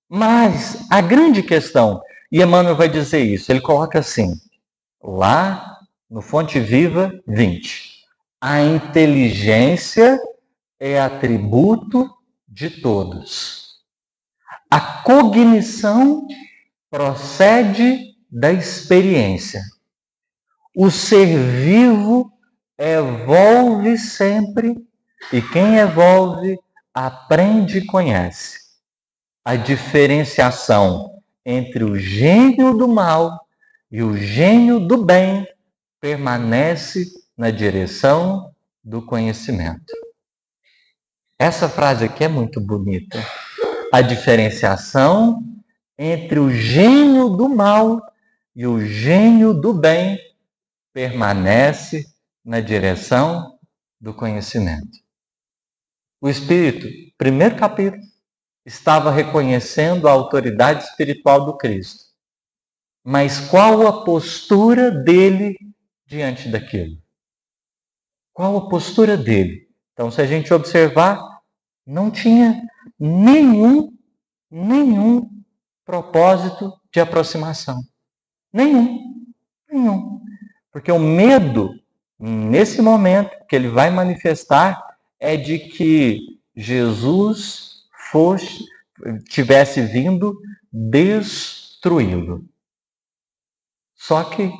S1: Mas a grande questão, e Emmanuel vai dizer isso, ele coloca assim, lá no Fonte Viva 20, a inteligência é atributo de todos. A cognição procede da experiência. O ser vivo evolve sempre, e quem evolve aprende e conhece. A diferenciação entre o gênio do mal e o gênio do bem permanece na direção do conhecimento. Essa frase aqui é muito bonita. A diferenciação entre o gênio do mal e o gênio do bem permanece na direção do conhecimento. O Espírito, primeiro capítulo, estava reconhecendo a autoridade espiritual do Cristo. Mas qual a postura dele diante daquilo? Qual a postura dele? Então, se a gente observar, não tinha nenhum propósito de aproximação. Nenhum. Porque o medo, nesse momento, que ele vai manifestar, é de que Jesus tivesse vindo destruí-lo. Só que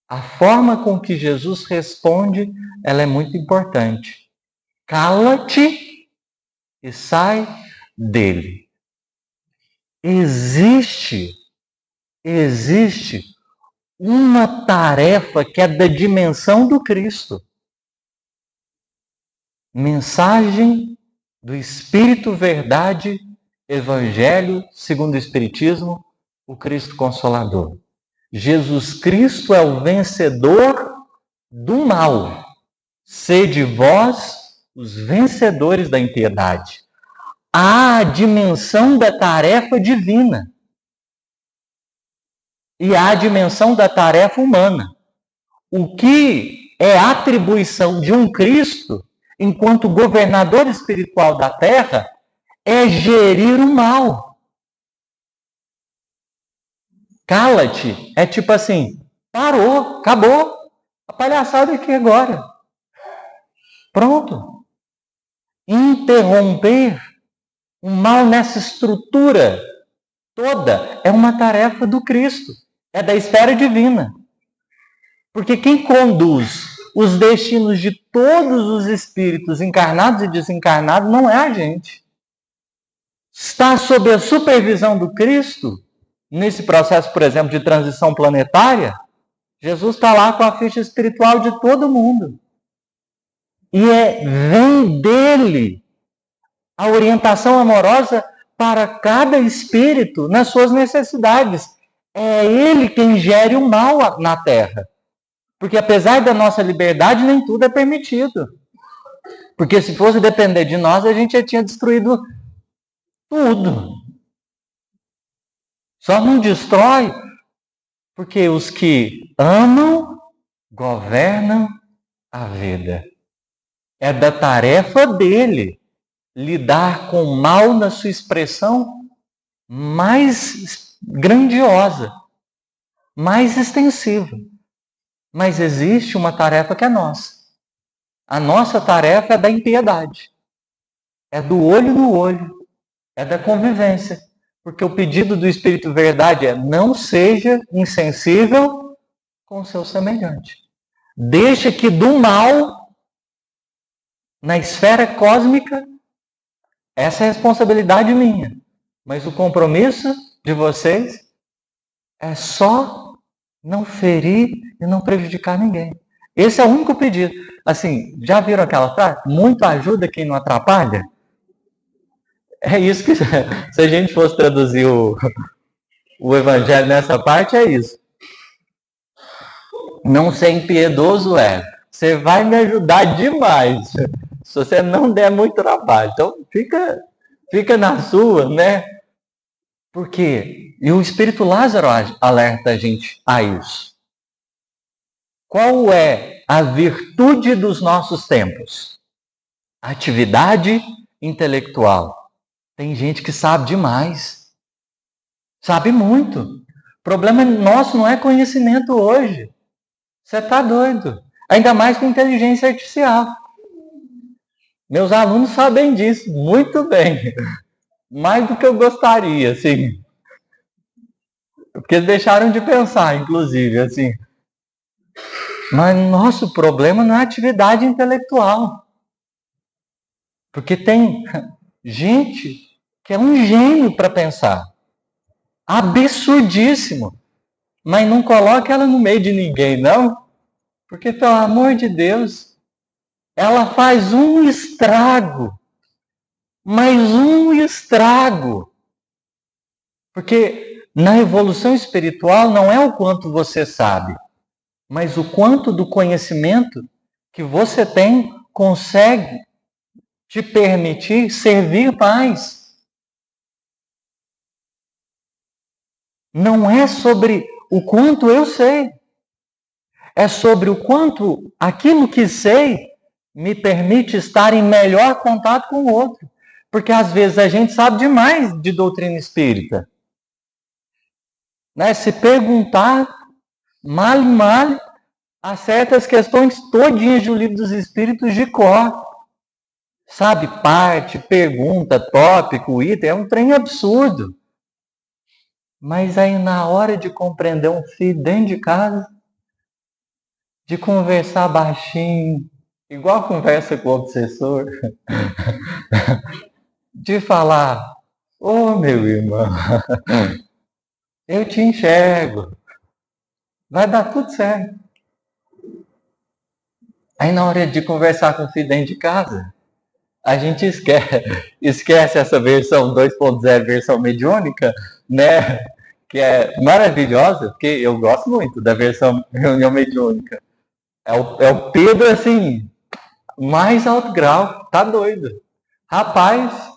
S1: a forma com que Jesus responde, ela é muito importante. Cala-te e sai dele. Existe uma tarefa que é da dimensão do Cristo. Mensagem do Espírito Verdade, Evangelho segundo o Espiritismo, o Cristo Consolador. Jesus Cristo é o vencedor do mal. Sede vós os vencedores da impiedade. Há a dimensão da tarefa divina. E há a dimensão da tarefa humana. O que é atribuição de um Cristo, enquanto governador espiritual da Terra, é gerir o mal. Cala-te é tipo assim, parou, acabou. A palhaçada aqui agora. Pronto. Interromper o mal nessa estrutura toda é uma tarefa do Cristo. É da esfera divina. Porque quem conduz os destinos de todos os espíritos encarnados e desencarnados não é a gente. Está sob a supervisão do Cristo, nesse processo, por exemplo, de transição planetária, Jesus está lá com a ficha espiritual de todo mundo. E vem dele a orientação amorosa para cada espírito nas suas necessidades. É ele quem gere o mal na Terra. Porque apesar da nossa liberdade, nem tudo é permitido. Porque se fosse depender de nós, a gente já tinha destruído tudo. Só não destrói porque os que amam governam a vida. É da tarefa dele lidar com o mal na sua expressão mais grandiosa, mais extensiva. Mas existe uma tarefa que é nossa. A nossa tarefa é da impiedade. É do olho no olho. É da convivência. Porque o pedido do Espírito Verdade é: não seja insensível com o seu semelhante. Deixa que do mal, na esfera cósmica, essa é a responsabilidade minha. Mas o compromisso de vocês é só não ferir e não prejudicar ninguém. Esse é o único pedido. Assim, já viram aquela frase? Muito ajuda quem não atrapalha? É isso que, se a gente fosse traduzir o Evangelho nessa parte, é isso. Não ser impiedoso é você vai me ajudar demais. Se você não der muito trabalho. Então, fica na sua, né? Por quê? E o Espírito Lázaro alerta a gente a isso. Qual é a virtude dos nossos tempos? Atividade intelectual. Tem gente que sabe demais. Sabe muito. O problema nosso não é conhecimento hoje. Você está doido. Ainda mais com inteligência artificial. Meus alunos sabem disso muito bem. Mais do que eu gostaria, assim. Porque eles deixaram de pensar, inclusive, assim. Mas nosso problema não é atividade intelectual. Porque tem gente que é um gênio para pensar. Absurdíssimo. Mas não coloca ela no meio de ninguém, não. Porque, pelo amor de Deus, ela faz um estrago. Mas um estrago. Porque na evolução espiritual não é o quanto você sabe, mas o quanto do conhecimento que você tem consegue te permitir servir mais. Não é sobre o quanto eu sei. É sobre o quanto aquilo que sei me permite estar em melhor contato com o outro. Porque às vezes a gente sabe demais de doutrina espírita. Né? Se perguntar, mal, acerta as questões todinhas do Livro dos Espíritos de cor. Sabe, parte, pergunta, tópico, item, é um trem absurdo. Mas aí na hora de compreender um filho dentro de casa, de conversar baixinho, igual conversa com o obsessor, de falar, ô meu irmão, eu te enxergo, vai dar tudo certo. Aí na hora de conversar com o filho dentro de casa, a gente esquece essa versão 2.0, versão mediúnica, né? Que é maravilhosa, porque eu gosto muito da versão reunião mediúnica. É o Pedro, assim, mais alto grau, tá doido. Rapaz,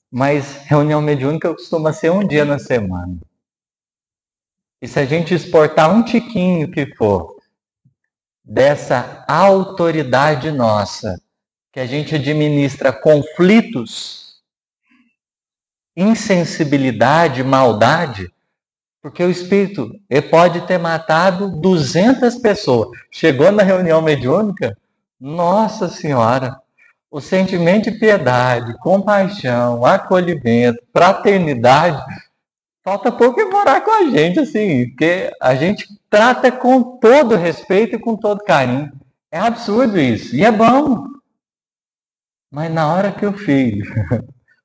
S1: mas reunião mediúnica costuma ser um dia na semana. E se a gente exportar um tiquinho que for dessa autoridade nossa, que a gente administra conflitos, insensibilidade, maldade, porque o espírito ele pode ter matado 200 pessoas. Chegou na reunião mediúnica, nossa senhora, o sentimento de piedade, compaixão, acolhimento, fraternidade, falta pouco e morar com a gente, assim, porque a gente trata com todo respeito e com todo carinho. É absurdo isso, e é bom. Mas na hora que o filho,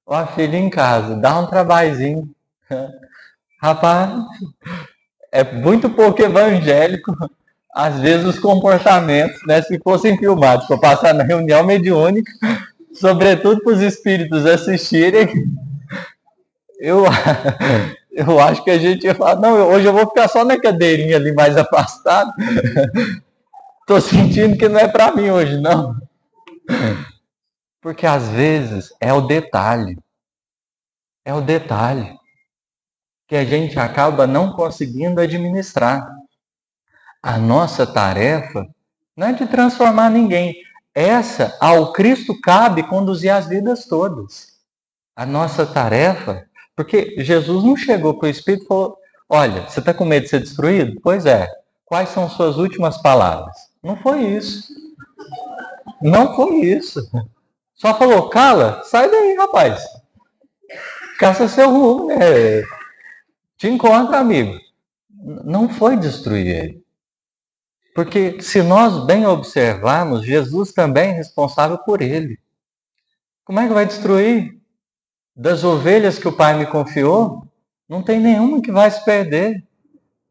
S1: ou a filha em casa, dá um trabalhinho, rapaz, é muito pouco evangélico, às vezes os comportamentos, né, se fossem filmados para passar na reunião mediúnica, sobretudo para os espíritos assistirem, eu acho que a gente ia falar, não, hoje eu vou ficar só na cadeirinha ali mais afastado, tô sentindo que não é para mim hoje, não. Porque às vezes é o detalhe que a gente acaba não conseguindo administrar. A nossa tarefa não é de transformar ninguém. Essa, ao Cristo cabe conduzir as vidas todas. A nossa tarefa, porque Jesus não chegou para o Espírito e falou, olha, você está com medo de ser destruído? Pois é. Quais são suas últimas palavras? Não foi isso. Não foi isso. Só falou, cala, sai daí, rapaz. Caça seu rumo, né? Te encontra, amigo. Não foi destruir ele. Porque se nós bem observarmos, Jesus também é responsável por ele. Como é que vai destruir? Das ovelhas que o Pai me confiou, não tem nenhuma que vai se perder.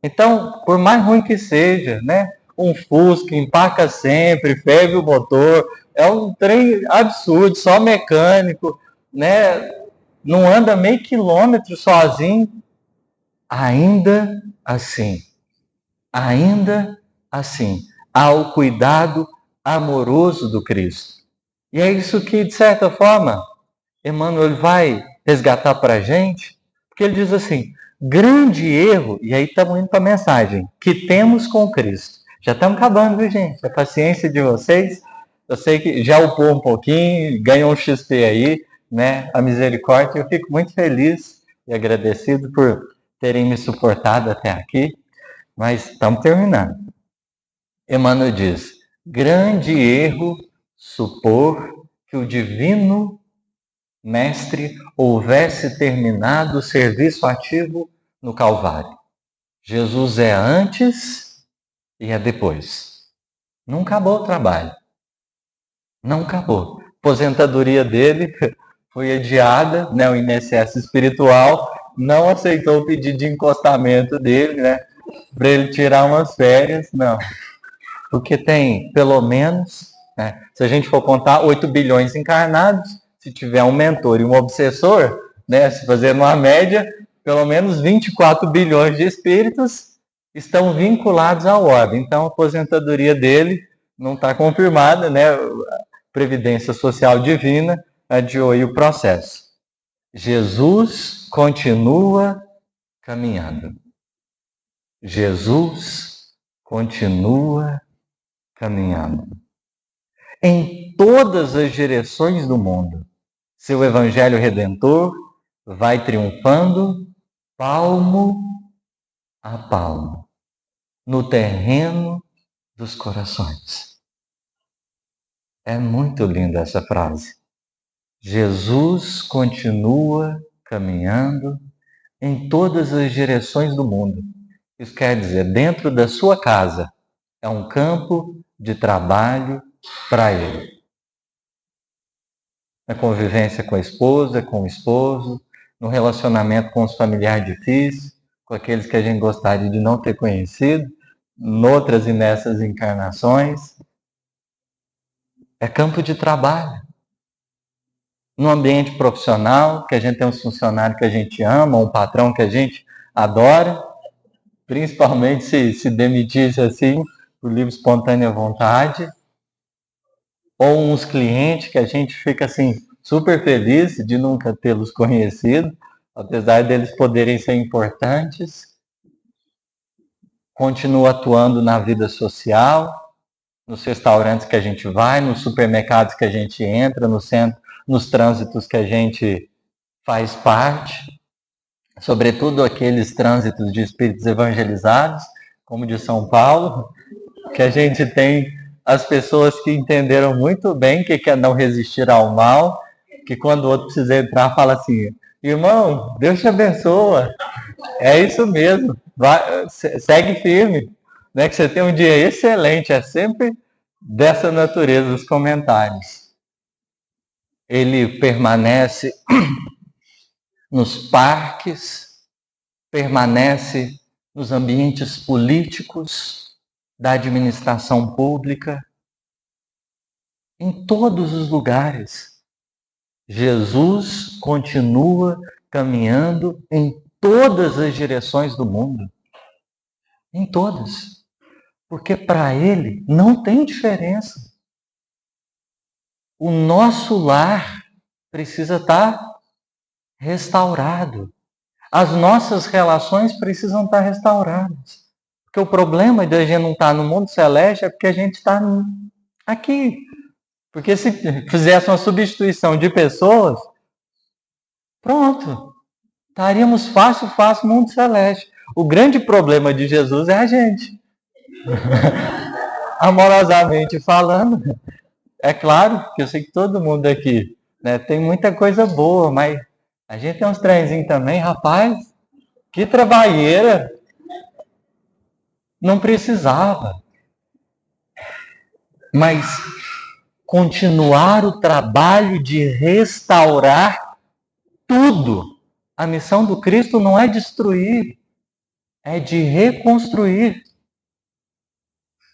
S1: Então, por mais ruim que seja, né? Um Fusca empaca sempre, ferve o motor, é um trem absurdo, só mecânico, né? Não anda meio quilômetro sozinho. Ainda assim, ao cuidado amoroso do Cristo. E é isso que, de certa forma, Emmanuel vai resgatar para a gente, porque ele diz assim, grande erro, e aí estamos indo para a mensagem, que temos com Cristo. Já estamos acabando, viu, gente? A paciência de vocês, eu sei que já upou um pouquinho, ganhou um XP aí, né? A misericórdia, eu fico muito feliz e agradecido por terem me suportado até aqui, mas estamos terminando. Emmanuel diz, grande erro supor que o divino mestre houvesse terminado o serviço ativo no Calvário. Jesus é antes e é depois. Não acabou o trabalho. Não acabou. A aposentadoria dele foi adiada, né? O INSS espiritual não aceitou o pedido de encostamento dele, né? Para ele tirar umas férias, não. Porque tem, pelo menos, né, se a gente for contar, 8 bilhões encarnados, se tiver um mentor e um obsessor, né, se fazer uma média, pelo menos 24 bilhões de espíritos estão vinculados à ordem. Então, a aposentadoria dele não está confirmada, né? A Previdência Social Divina adiou aí o processo. Jesus continua caminhando. Jesus continua caminhando. Em todas as direções do mundo, seu Evangelho Redentor vai triunfando palmo a palmo, no terreno dos corações. É muito linda essa frase. Jesus continua caminhando em todas as direções do mundo. Isso quer dizer, dentro da sua casa, é um campo de trabalho para ele. Na convivência com a esposa, com o esposo, no relacionamento com os familiares difíceis, com aqueles que a gente gostaria de não ter conhecido, noutras e nessas encarnações. É campo de trabalho. No ambiente profissional, que a gente tem uns funcionários que a gente ama, um patrão que a gente adora, principalmente se demitisse assim, por livre e espontânea vontade, ou uns clientes que a gente fica assim super feliz de nunca tê-los conhecido, apesar deles poderem ser importantes. Continua atuando na vida social, nos restaurantes que a gente vai, nos supermercados que a gente entra, no centro, nos trânsitos que a gente faz parte, sobretudo aqueles trânsitos de espíritos evangelizados, como de São Paulo, que a gente tem as pessoas que entenderam muito bem que é não resistir ao mal, que quando o outro precisa entrar, fala assim, irmão, Deus te abençoa, é isso mesmo, vai, segue firme, né, que você tem um dia excelente, é sempre dessa natureza os comentários. Ele permanece nos parques, permanece nos ambientes políticos, da administração pública, em todos os lugares. Jesus continua caminhando em todas as direções do mundo. Em todas. Porque para ele não tem diferença. O nosso lar precisa estar restaurado. As nossas relações precisam estar restauradas. Porque o problema de a gente não estar no mundo celeste é porque a gente está aqui. Porque se fizesse uma substituição de pessoas, pronto. Estaríamos fácil no mundo celeste. O grande problema de Jesus é a gente. Amorosamente falando, é claro que eu sei que todo mundo aqui, né, tem muita coisa boa, mas a gente tem uns trenzinhos também, rapaz, que trabalheira. Não precisava. Mas continuar o trabalho de restaurar tudo. A missão do Cristo não é destruir, é de reconstruir.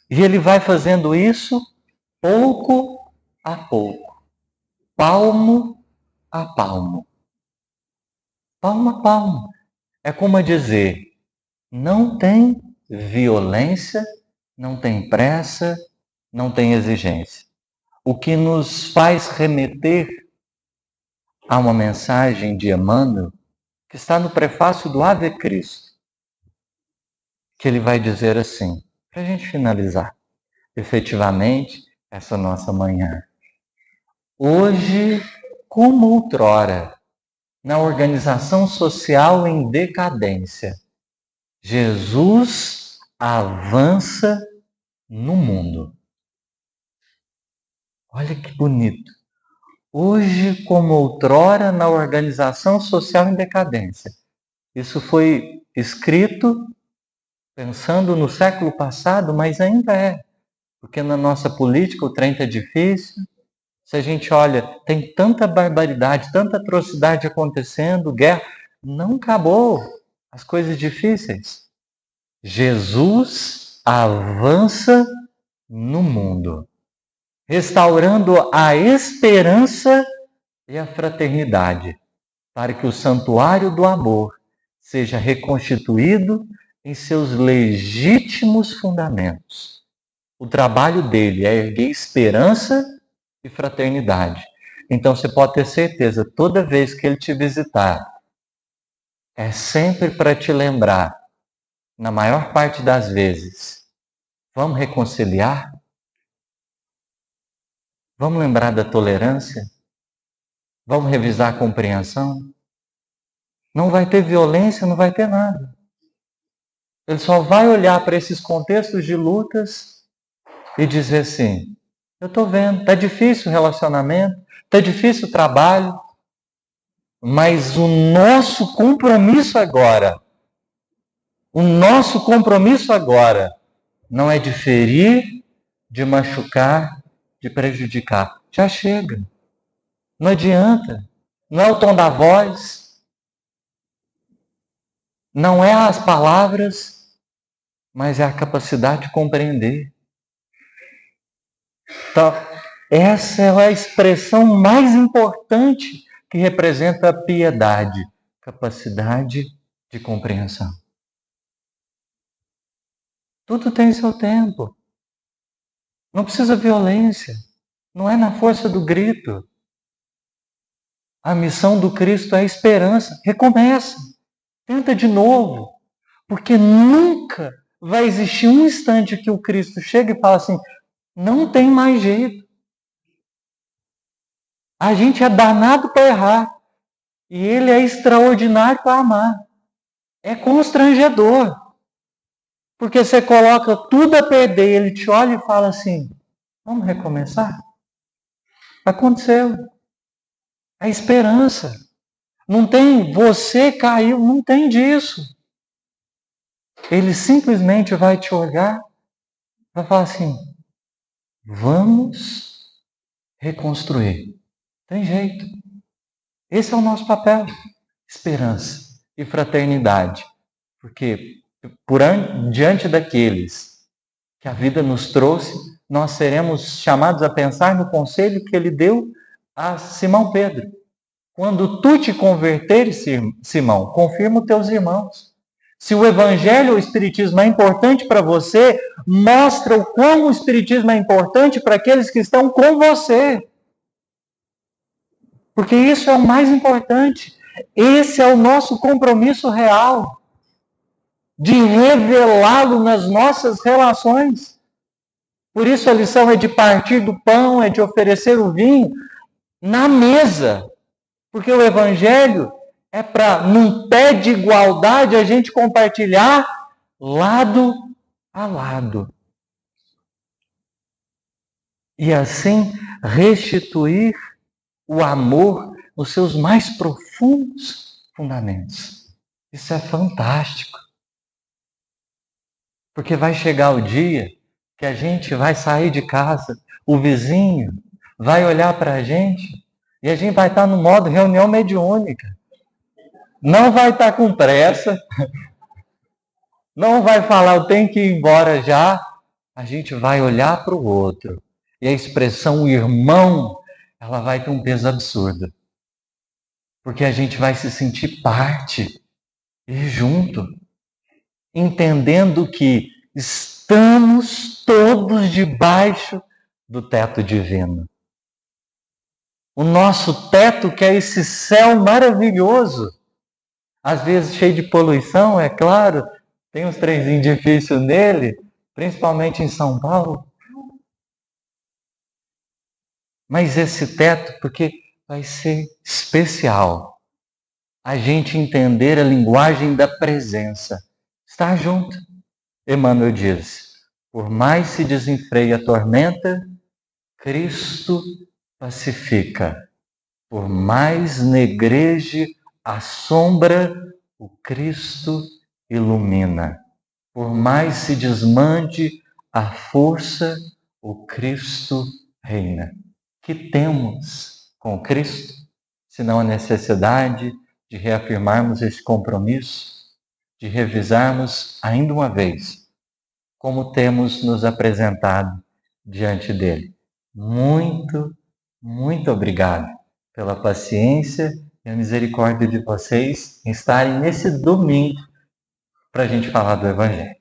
S1: E ele vai fazendo isso pouco a pouco, palmo a palmo. Palmo a palmo. É como a dizer, não tem violência não tem pressa, não tem exigência. O que nos faz remeter a uma mensagem de Emmanuel, que está no prefácio do Ave Cristo, que ele vai dizer assim, para a gente finalizar, efetivamente, essa nossa manhã. Hoje, como outrora, na organização social em decadência, Jesus avança no mundo. Olha que bonito. Hoje, como outrora, na organização social em decadência. Isso foi escrito pensando no século passado, mas ainda é. Porque na nossa política o trem está difícil. Se a gente olha, tem tanta barbaridade, tanta atrocidade acontecendo, guerra. Não acabou as coisas difíceis. Jesus avança no mundo, restaurando a esperança e a fraternidade, para que o santuário do amor seja reconstituído em seus legítimos fundamentos. O trabalho dele é erguer esperança e fraternidade. Então você pode ter certeza, toda vez que ele te visitar, é sempre para te lembrar, na maior parte das vezes, vamos reconciliar? Vamos lembrar da tolerância? Vamos revisar a compreensão? Não vai ter violência, não vai ter nada. Ele só vai olhar para esses contextos de lutas e dizer assim, eu estou vendo, está difícil o relacionamento, está difícil o trabalho, mas o nosso compromisso agora não é de ferir, de machucar, de prejudicar. Já chega. Não adianta. Não é o tom da voz, não é as palavras, mas é a capacidade de compreender. Então, essa é a expressão mais importante que representa a piedade, capacidade de compreensão. Tudo tem seu tempo. Não precisa violência. Não é na força do grito. A missão do Cristo é a esperança. Recomeça. Tenta de novo. Porque nunca vai existir um instante que o Cristo chega e fala assim, não tem mais jeito. A gente é danado para errar. E ele é extraordinário para amar. É constrangedor. Porque você coloca tudo a perder, ele te olha e fala assim, vamos recomeçar? Aconteceu. A esperança. Não tem, você caiu, não tem disso. Ele simplesmente vai te olhar, vai falar assim, vamos reconstruir. Tem jeito. Esse é o nosso papel. Esperança e fraternidade. Porque diante daqueles que a vida nos trouxe, nós seremos chamados a pensar no conselho que ele deu a Simão Pedro. Quando tu te converteres, Simão, confirma os teus irmãos. Se o evangelho ou o espiritismo é importante para você, mostra o quão o espiritismo é importante para aqueles que estão com você. Porque isso é o mais importante. Esse é o nosso compromisso real. De revelá-lo nas nossas relações. Por isso a lição é de partir do pão, é de oferecer o vinho na mesa. Porque o evangelho é para, num pé de igualdade, a gente compartilhar lado a lado. E assim restituir o amor nos seus mais profundos fundamentos. Isso é fantástico. Porque vai chegar o dia que a gente vai sair de casa, o vizinho vai olhar para a gente e a gente vai estar no modo reunião mediúnica. Não vai estar com pressa, não vai falar, eu tenho que ir embora já. A gente vai olhar para o outro. E a expressão irmão, ela vai ter um peso absurdo. Porque a gente vai se sentir parte e junto. Entendendo que estamos todos debaixo do teto divino. O nosso teto, que é esse céu maravilhoso, às vezes cheio de poluição, é claro, tem uns trenzinhos difíceis nele, principalmente em São Paulo. Mas esse teto, porque vai ser especial a gente entender a linguagem da presença. Estar junto. Emmanuel diz, por mais se desenfreie a tormenta, Cristo pacifica. Por mais negreje a sombra, o Cristo ilumina. Por mais se desmande a força, o Cristo reina. Que temos com Cristo, senão a necessidade de reafirmarmos esse compromisso, de revisarmos ainda uma vez como temos nos apresentado diante dele. Muito, muito obrigado pela paciência e a misericórdia de vocês em estarem nesse domingo para a gente falar do Evangelho.